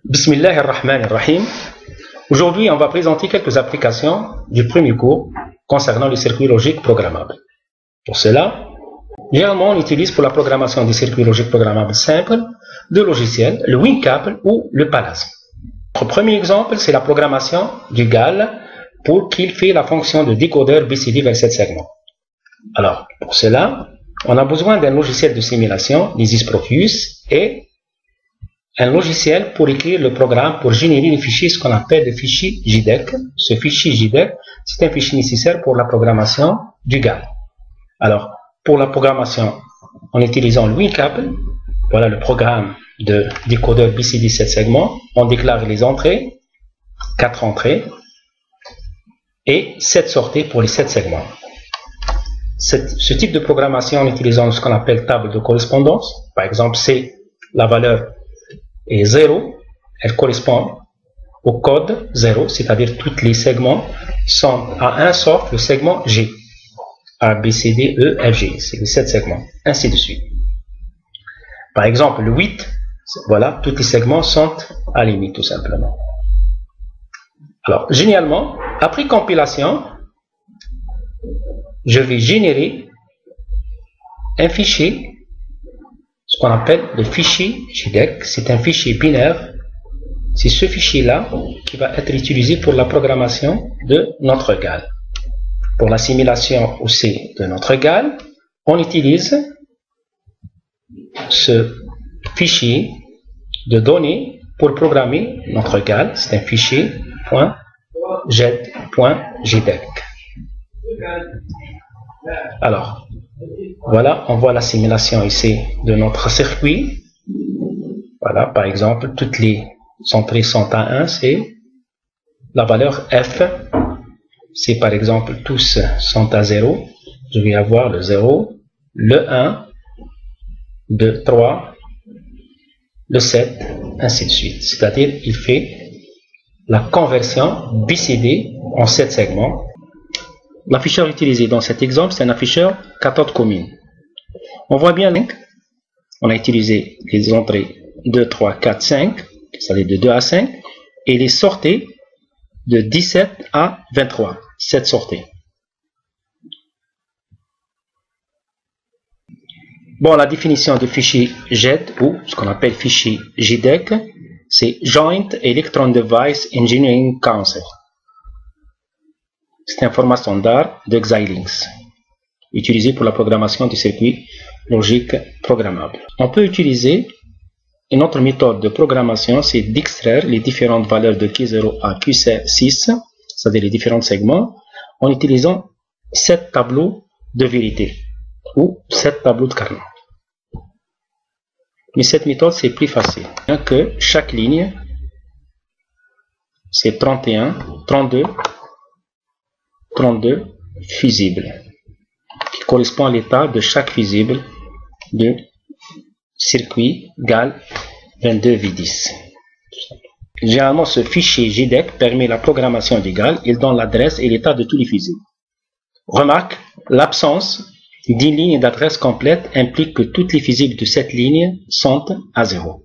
Bismillah ar-Rahman ar-Rahim. Aujourd'hui, on va présenter quelques applications du premier cours concernant les circuits logiques programmables. Pour cela, généralement, on utilise pour la programmation des circuits logiques programmables simples deux logiciels, le WinCAPL ou le Palaz. Notre premier exemple, c'est la programmation du GAL pour qu'il fait la fonction de décodeur BCD vers 7 segments. Alors, pour cela, on a besoin d'un logiciel de simulation, l'ISIS Proteus, et un logiciel pour écrire le programme pour générer les fichiers, ce qu'on appelle le fichier JDEC. Ce fichier JDEC, c'est un fichier nécessaire pour la programmation du GAL. Alors, pour la programmation, en utilisant le WinCAPL, voilà le programme de décodeur BCD 7 segments, on déclare les entrées, 4 entrées, et 7 sorties pour les 7 segments. Ce type de programmation en utilisant ce qu'on appelle table de correspondance, par exemple, c'est la valeur est 0, elle correspond au code 0, c'est-à-dire tous les segments sont à 1 sauf le segment G. A, B, C, D, E, F, G, c'est les 7 segments, ainsi de suite. Par exemple, le 8, voilà, tous les segments sont alignés tout simplement. Alors, généralement, après compilation, je vais générer un fichier, ce qu'on appelle le fichier JDEC. C'est un fichier binaire. C'est ce fichier-là qui va être utilisé pour la programmation de notre GAL. Pour la simulation aussi de notre GAL, on utilise ce fichier de données pour programmer notre GAL. C'est un fichier .jet.jdec. Alors, voilà, on voit la simulation ici de notre circuit. Voilà, par exemple, toutes les entrées sont à 1, c'est la valeur F. Si par exemple tous sont à 0, je vais avoir le 0, le 1, le 3, le 7, ainsi de suite. C'est-à-dire, il fait la conversion BCD en 7 segments. L'afficheur utilisé dans cet exemple, c'est un afficheur cathode commune. On voit bien, on a utilisé les entrées 2, 3, 4, 5, c'est-à-dire de 2 à 5, et les sorties de 17 à 23, 7 sorties. Bon, la définition du fichier JED, ou ce qu'on appelle fichier JDEC, c'est Joint Electron Device Engineering Council. C'est un format standard de Xilinx, utilisé pour la programmation du circuit logique programmable. On peut utiliser une autre méthode de programmation, c'est d'extraire les différentes valeurs de Q0 à Q6, c'est-à-dire les différents segments, en utilisant 7 tableaux de vérité ou 7 tableaux de Carnot. Mais cette méthode, c'est plus facile, bien que chaque ligne, c'est 31, 32, 32 fusibles, qui correspond à l'état de chaque fusible de circuit GAL 22V10. Généralement, ce fichier JDEC permet la programmation du GAL. Il donne l'adresse et l'état de tous les fusibles. Remarque, l'absence d'une ligne d'adresse complète implique que toutes les fusibles de cette ligne sont à 0.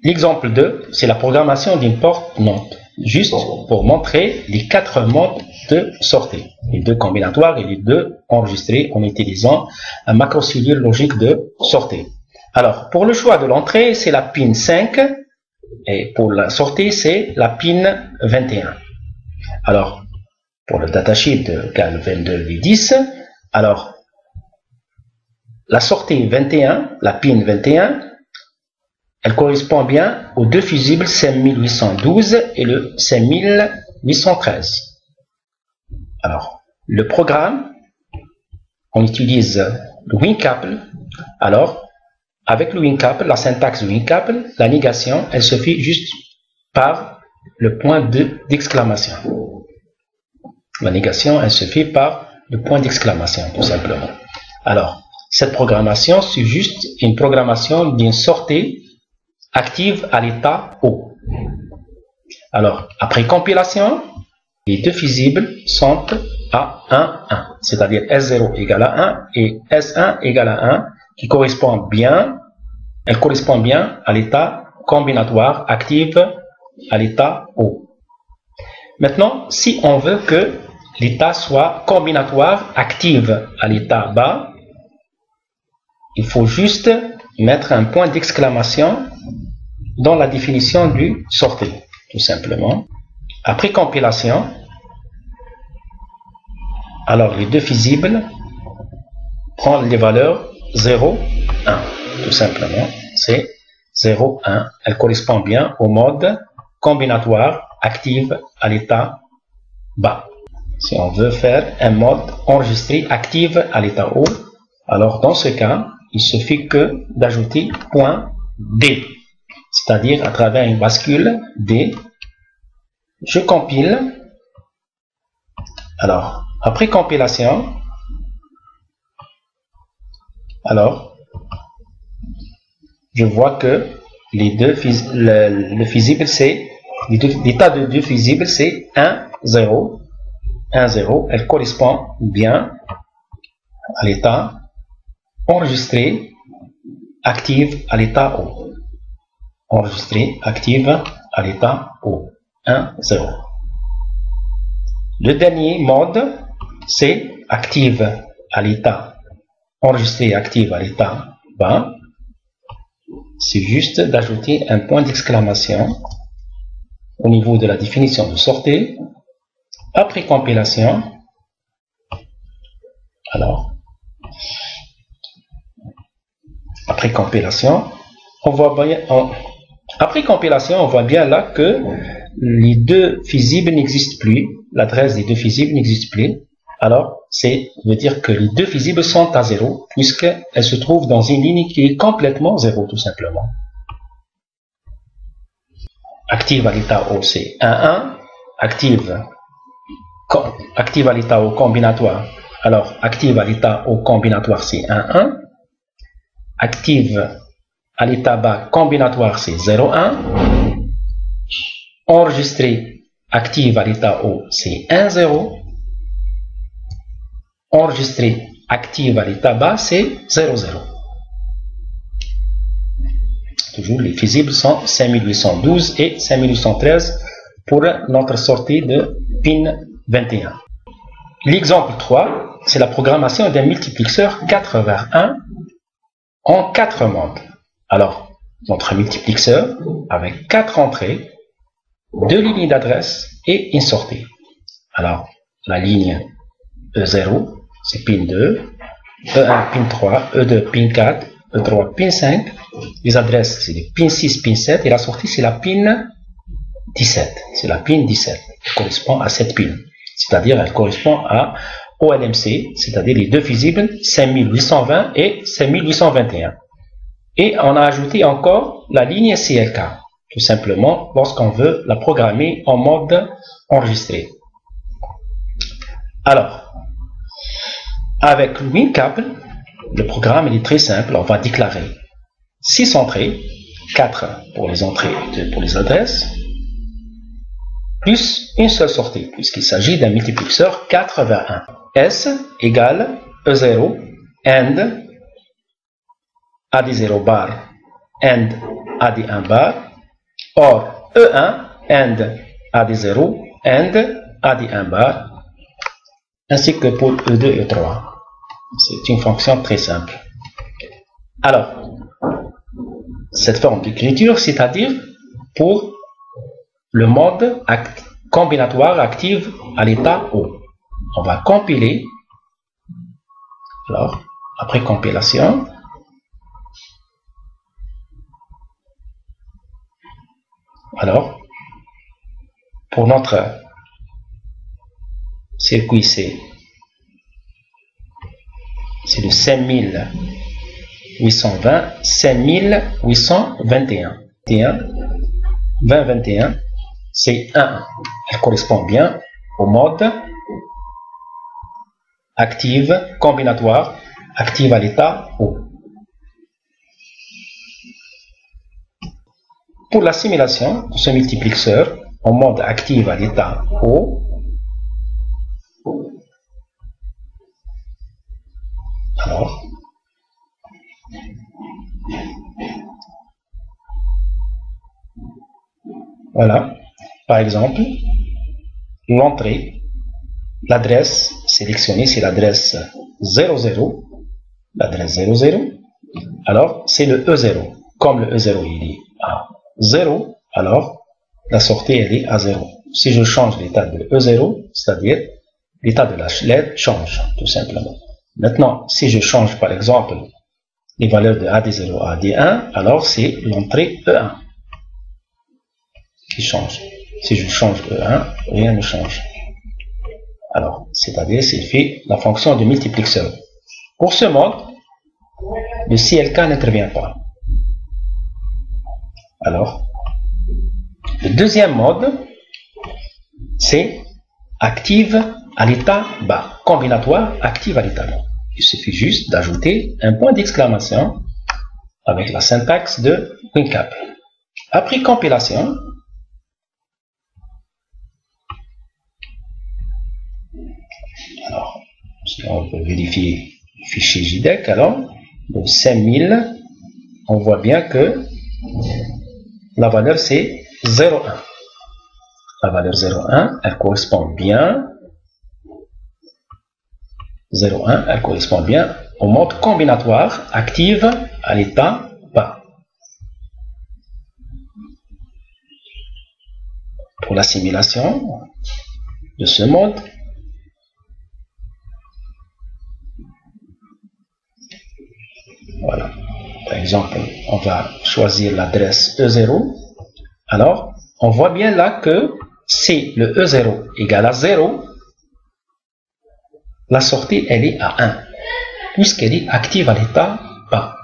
L'exemple 2, c'est la programmation d'une porte monte, juste pour montrer les 4 modes de sortie, les 2 combinatoires et les 2 enregistrés en utilisant un macrocellule logique de sortie. Alors, pour le choix de l'entrée, c'est la pin 5 et pour la sortie, c'est la pin 21. Alors, pour le datasheet de GAL 22V10, alors, la sortie 21, la pin 21, elle correspond bien aux 2 fusibles 5812 et le 5813. Alors, le programme, on utilise le WinCAPL. Alors, avec le WinCAPL, la syntaxe WinCAPL, la négation, elle se fait juste par le point d'exclamation. La négation, elle se fait par le point d'exclamation, tout simplement. Alors, cette programmation, c'est juste une programmation d'une sortie active à l'état O. Alors, après compilation, les 2 fusibles sont à 1, 1, c'est-à-dire S0 égale à 1 et S1 égale à 1, qui correspond bien, elle correspond bien à l'état combinatoire active à l'état haut. Maintenant, si on veut que l'état soit combinatoire active à l'état bas, il faut juste mettre un point d'exclamation dans la définition du sortie, tout simplement. Après compilation, alors les deux fusibles prennent les valeurs 0, 1, tout simplement. C'est 0, 1. Elle correspond bien au mode combinatoire active à l'état bas. Si on veut faire un mode enregistré active à l'état haut, alors dans ce cas, il suffit que d'ajouter point D, c'est-à-dire à travers une bascule D. Je compile. Alors, après compilation, alors, je vois que les deux le fusible c'est l'état de deux fusibles c'est 1, 0, 1, 0. Elle correspond bien à l'état enregistré active à l'état haut. Enregistré active à l'état haut. 1, 0. Le dernier mode, c'est active à l'état enregistré active à l'état bas. C'est juste d'ajouter un point d'exclamation au niveau de la définition de sortie. Après compilation, alors, après compilation, on voit bien là que les deux fusibles n'existent plus, l'adresse des deux fusibles n'existe plus. Alors, c'est veut dire que les deux fusibles sont à 0, puisqu'elles se trouvent dans une ligne qui est complètement 0, tout simplement. Active à l'état haut, c'est 1, 1. Active à l'état haut combinatoire. Alors, active à l'état haut combinatoire, c'est 1, 1. Active à l'état bas combinatoire, c'est 0, 1. Enregistré active à l'état haut, c'est 1, 0. Enregistré active à l'état bas, c'est 0, 0. Toujours les fusibles sont 5812 et 5813 pour notre sortie de pin 21. L'exemple 3, c'est la programmation d'un multiplexeur 4 vers 1 en 4 modes. Alors, notre multiplexeur avec 4 entrées, 2 lignes d'adresse et une sortie. Alors, la ligne E0, c'est pin 2, E1, pin 3, E2, pin 4, E3, pin 5. Les adresses, c'est les pin 6, pin 7 et la sortie, c'est la pin 17. C'est la pin 17. Elle correspond à cette pin. C'est-à-dire, elle correspond à OLMC, c'est-à-dire les deux fusibles 5820 et 5821. Et on a ajouté encore la ligne CLK, tout simplement lorsqu'on veut la programmer en mode enregistré. Alors, avec WinCap, le programme il est très simple. On va déclarer 6 entrées, 4 pour les entrées et 2 pour les adresses, plus une seule sortie, puisqu'il s'agit d'un multiplexeur 4 vers 1. S égale E0 AND AD0 bar AND AD1 bar, or E1 AND AD0 AND AD1 bar, ainsi que pour E2 et E3. C'est une fonction très simple. Alors, cette forme d'écriture, c'est-à-dire pour le mode combinatoire active à l'état haut. On va compiler. Alors, après compilation, alors, pour notre circuit, c'est le 5820, 5821. 2021, c'est 1. Elle correspond bien au mode active, combinatoire, active à l'état haut. Pour la simulation de ce multiplexeur en mode active à l'état haut, alors, Voilà. Par exemple, l'entrée, l'adresse sélectionnée, c'est l'adresse 00. L'adresse 00. Alors, c'est le E0. Comme le E0 il est à 0, alors la sortie elle est à 0. Si je change l'état de E0, c'est-à-dire l'état de la LED change, tout simplement. Maintenant, si je change par exemple les valeurs de AD0 à AD1, alors c'est l'entrée E1 qui change. Si je change E1, rien ne change. Alors, c'est-à-dire c'est fait la fonction de multiplexeur. Pour ce mode, le CLK n'intervient pas. Alors, le deuxième mode, c'est active à l'état bas. Combinatoire active à l'état bas. Il suffit juste d'ajouter un point d'exclamation avec la syntaxe de WinCap. Après compilation, alors, si on peut vérifier le fichier JDEC, alors, de 5000, on voit bien que la valeur c'est 0,1. La valeur 0,1, elle correspond bien 0,1, elle correspond bien au mode combinatoire active à l'état bas. Pour la simulation de ce mode, voilà. Par exemple, on va choisir l'adresse E0. Alors, on voit bien là que si le E0 égale à 0, la sortie, elle est à 1, puisqu'elle est active à l'état bas.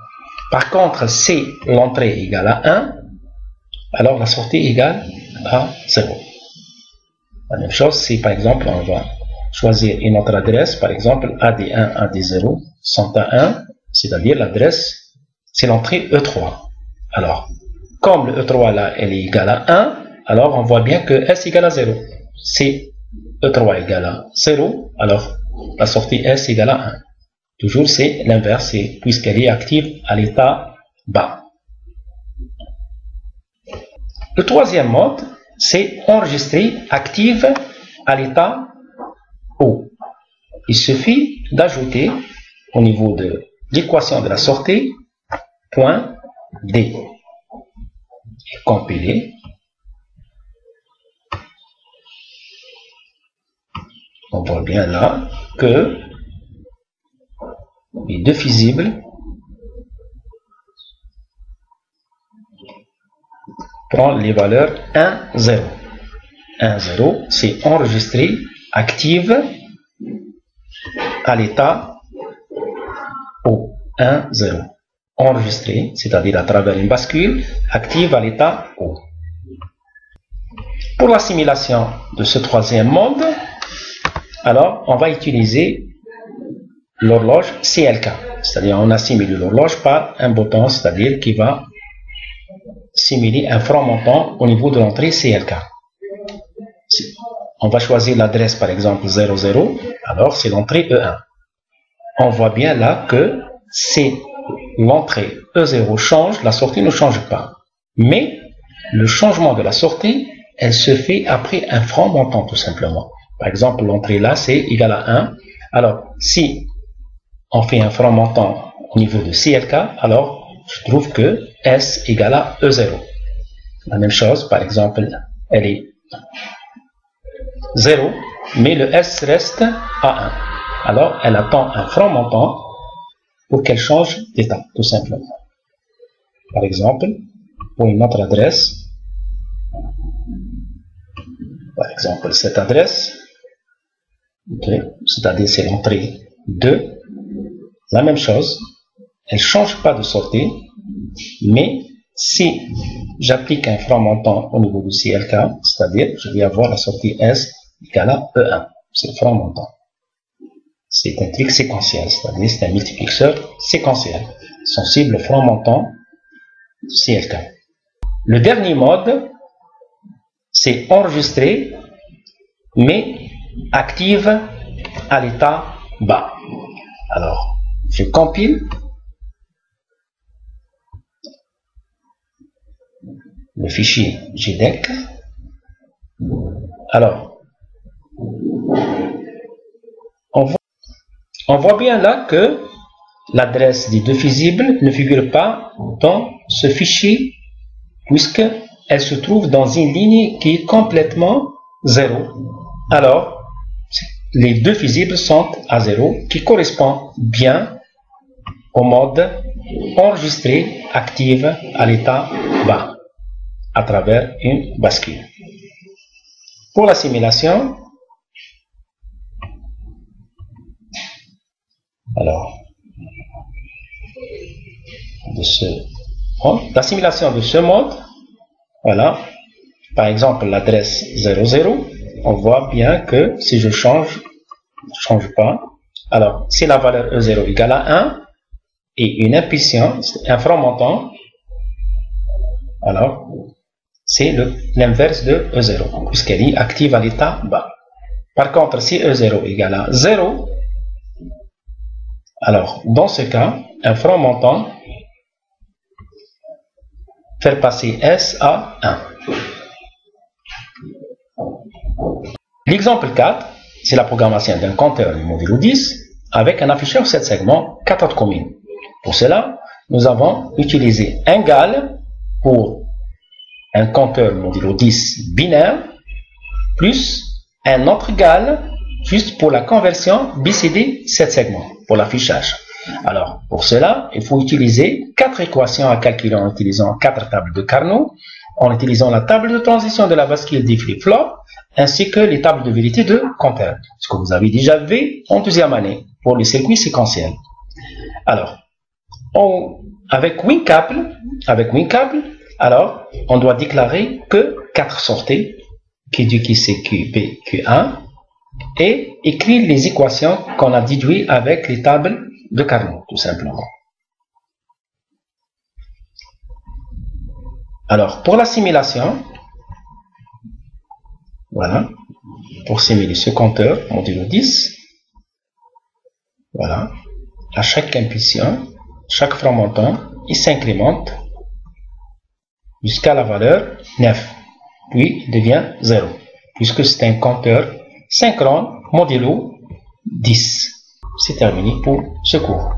Par contre, si l'entrée égale à 1, alors la sortie égale à 0. La même chose, si par exemple, on va choisir une autre adresse, par exemple AD1, AD0 sont à 1, c'est-à-dire l'adresse, c'est l'entrée E3. Alors, comme le E3 là, elle est égale à 1, alors on voit bien que S égale à 0. Si E3 égale à 0, alors la sortie S égale à 1. Toujours c'est l'inverse, puisqu'elle est active à l'état bas. Le troisième mode, c'est enregistrer active à l'état haut. Il suffit d'ajouter au niveau de l'équation de la sortie point D et compiler. On voit bien là que les deux fusibles prend les valeurs 1, 0. 1, 0, c'est enregistré active à l'état haut. 1, 0. Enregistré, c'est-à-dire à travers une bascule, active à l'état haut. Pour la simulation de ce troisième mode, alors on va utiliser l'horloge CLK. C'est-à-dire on assimile l'horloge par un bouton, c'est-à-dire qui va simuler un franc montant au niveau de l'entrée CLK. On va choisir l'adresse par exemple 00, alors c'est l'entrée E1. On voit bien là que si l'entrée E0 change, la sortie ne change pas. Mais le changement de la sortie, elle se fait après un franc montant tout simplement. Par exemple, l'entrée là c'est égal à 1. Alors, si on fait un franc montant au niveau de CLK, alors je trouve que S égale à E0. La même chose, par exemple, elle est 0, mais le S reste à 1. Alors, elle attend un franc montant pour qu'elle change d'état, tout simplement. Par exemple, pour une autre adresse, par exemple, cette adresse, okay, c'est-à-dire c'est l'entrée 2, la même chose, elle ne change pas de sortie, mais si j'applique un franc montant au niveau du CLK, c'est-à-dire je vais avoir la sortie S égale à E1, c'est le franc montant. C'est un truc séquentiel, c'est-à-dire c'est un multiplexeur séquentiel, sensible au franc montant CLK. Le dernier mode, c'est enregistrer, mais active à l'état bas. Alors, je compile. Le fichier JDEC, Alors, on voit bien là que l'adresse des deux fusibles ne figure pas dans ce fichier puisqu'elle se trouve dans une ligne qui est complètement 0. Alors, les deux fusibles sont à 0, qui correspond bien au mode enregistré active à l'état bas à travers une bascule. Pour la simulation, alors, la simulation de ce mode, voilà, par exemple l'adresse 00, on voit bien que si je change pas, alors si la valeur E0 égale à 1 et une impulsion, un front montant, alors c'est l'inverse de E0 puisqu'elle est active à l'état bas. Par contre, si E0 égale à 0, alors dans ce cas, un front montant faire passer S à 1. L'exemple 4, c'est la programmation d'un compteur modulo 10 avec un afficheur 7 segments, cathode commune. Pour cela, nous avons utilisé un GAL pour un compteur modulo 10 binaire plus un autre GAL juste pour la conversion BCD 7 segments pour l'affichage. Alors, pour cela, il faut utiliser 4 équations à calculer en utilisant 4 tables de Carnot, en utilisant la table de transition de la bascule des flip-flops, ainsi que les tables de vérité de compteur, ce que vous avez déjà vu en deuxième année pour les circuits séquentiels. Alors, avec WinCouple, alors, on doit déclarer que 4 sorties, Q2, Q6, QB, Q1, et écrire les équations qu'on a déduites avec les tables de Carnot, tout simplement. Alors, pour la simulation, voilà, pour simuler ce compteur modulo 10, voilà, à chaque impulsion, chaque front montant, il s'incrémente jusqu'à la valeur 9, puis devient 0, puisque c'est un compteur synchrone modulo 10. C'est terminé pour ce cours.